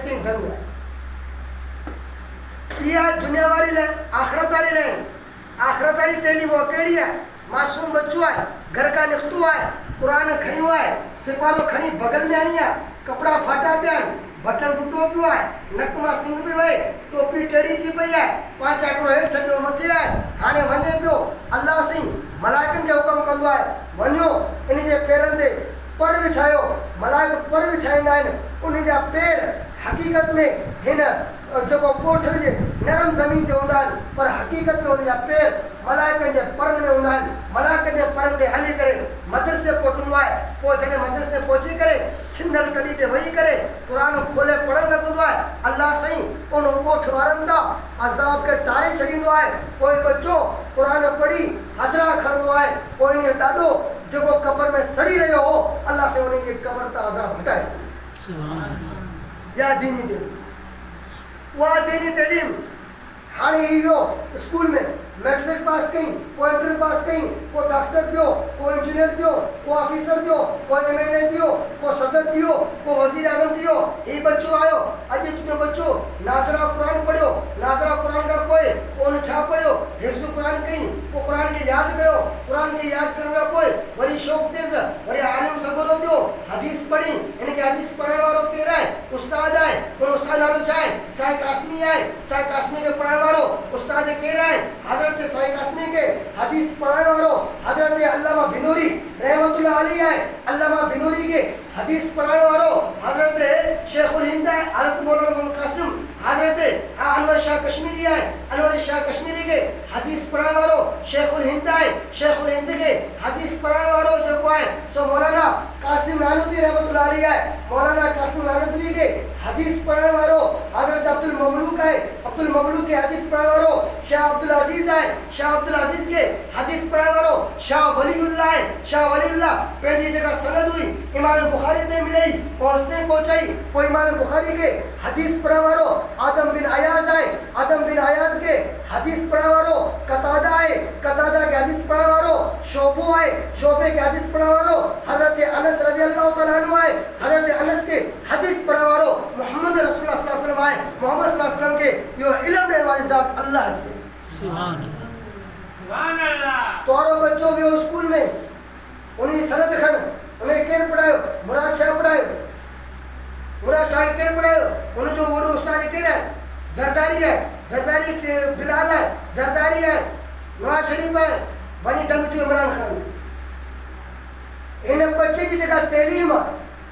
مسکین دھن ہے یہ دنیا والی لائن آخرت والی لائن آخرت والی تعلیم وہ کیڑی ہے معصوم بچو ہے گھر کا نختو ہے قرآن کھنی ہوا ہے سپارو کھنی بغل میں آئی ہے کپڑا پھاٹا پیا بٹن ٹوٹو پیا ہے نک میں سنگ بھی ہوئے ٹوپی ٹیڑی کی پئی ہے پانچ آکڑو ہے ٹھنڈو مٿي ہے ہانے ونے پيو اللہ سين ملائکن کے حکم کندو ہے ونيو ان جے پیرن تے پر وچھايو ملائک پر وچھائيندا آهن ان جا پیر حقیقت میں ہن جو کوٹھ جے نرم زمین تے ہوندا پر حقیقت میں ان جا پیر ملائکن جے پرن میں ہوندا ملائکن جے پرن تے ہلی کرے مدرسے پہنچندو ہے پو جنے مدرسے پہنچی کرے چھنل کڈی تے وہی کرے قرآن کھولے پڑھن لگندو ہے اللہ سائیں ان کوٹھ وارن دا عذاب کے ٹارے چھڈیندو ہے کوئی بچو قرآن پڑھی حضرہ کھڑندو ہے کوئی نے ڈاڈو جو قبر میں سڑی رہے ہو اللہ سے انہیں یہ قبر تا عذاب ہٹائے سبحان اللہ یا دینی تعلیم وہ دینی تعلیم ہانے ہی ہو اسکول میں میٹرک پاس کہیں کوئی انٹر پاس کہیں کوئی ڈاکٹر دیو کوئی انجینئر دیو کوئی آفیسر دیو کوئی ایم این اے دیو کوئی صدر دیو کوئی وزیر اعظم دیو یہ بچوں آئو اجے تمہیں بچوں ناظرہ قرآن پڑھو ناظرہ قرآن کا کوئی کون چھا پڑھو حفظ قرآن کہیں وہ قرآن کے یاد گئو قرآن کے یاد کرنے کا کوئی بڑی شوق دیز بڑی عالم صبرو دیو حدیث پڑھی ان کے حدیث پڑھنے والوں تیرا ہے استاد آئے ان استاد نالو چاہے سائے قاسمی آئے سائے قاسمی کے پڑھنے والوں استاد کیرا ہے حضرت سائے قاسمی کے حدیث پڑھنے والوں حضرت علامہ بنوری رحمت اللہ علیہ ہے علامہ بنوری کے حدیث پڑھنے والوں حضرت شیخ الہند ہے حضرت مولانا محمد قاسم حضرت انور شاہ کشمیری ہے انور شاہ کشمیری کے حدیث پڑھنے والوں شیخ الہند ہے شیخ الہند کے حدیث پڑھنے والوں جو کو ہے سو مولانا قاسم نانوتوی رحمت اللہ علیہ ہے مولانا قاسم نانوتوی کے حدیث پڑھنے والوں حضرت عبد المملوک ہے عبد المملوک کے حدیث پڑھنے والوں شاہ عبد العزیز ہے شاہ عبد العزیز کے حدیث پڑھنے والوں شاہ ولی اللہ ہے شاہ ولی اللہ پہلی جگہ سند ہوئی امام بخاری نے ملی پہنچنے پہنچائی وہ امام بخاری کے حدیث پڑھنے والوں آدم بن عیاض ہے آدم بن عیاض کے حدیث پڑھنے والوں قتادہ ہے قتادہ کے حدیث پڑھنے والوں شعبہ ہے شعبے کے حدیث پڑھنے والوں حضرت انس رضی اللہ تعالیٰ عنہ ہے حضرت انس کے حدیث پڑھنے والوں محمد رسول اللہ صلی اللہ علیہ وسلم ہے محمد صلی اللہ علیہ وسلم کے یہ علم دینے والی ذات اللہ ہے سبحان اللہ تو اور بچوں کے اسکول میں انہیں سند کھن انہیں کیر پڑھائے مراد شاہ پڑھائے مراد شاہ کیر پڑھائے انہیں جو وڈو استاد کیر ہے زرداری ہے زرداری بلال ہے زرداری ہے نواز شریف ہے بنی دنگتی عمران خان انہیں بچے کی جگہ تعلیم ہے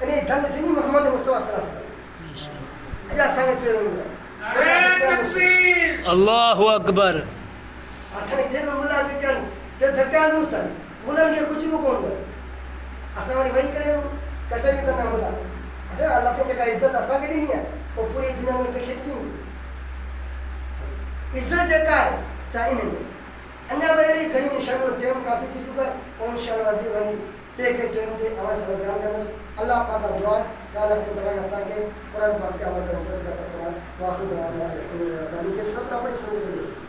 انہیں دنگتی محمد مصطفیٰ صلی اللہ علیہ وسلم اجا سانگے اللہ اکبر اساں جن مولا جکن سے دھکا نو سن مولن کے کچھ بھی کون دے اساں وہی کرے کچھ کرنا ہوتا ہے اللہ سے کا عزت اساں کے نہیں ہے وہ پوری دنیا میں کھیت نہیں عزت کا ہے سائن میں انیا بھائی گھڑی نشان ٹائم کافی تھی چکا ہے انشاءاللہ عزیز بنی پے کے ٹائم دے ہمارے سب بیان کرنا اللہ پاک کا دعا کہ اللہ سے دعائیں اساں کے قرآن پاک کے عمل کرنے کا فرمان واخر دعوانا الحمدللہ کے سورت کا بڑی سنت ہے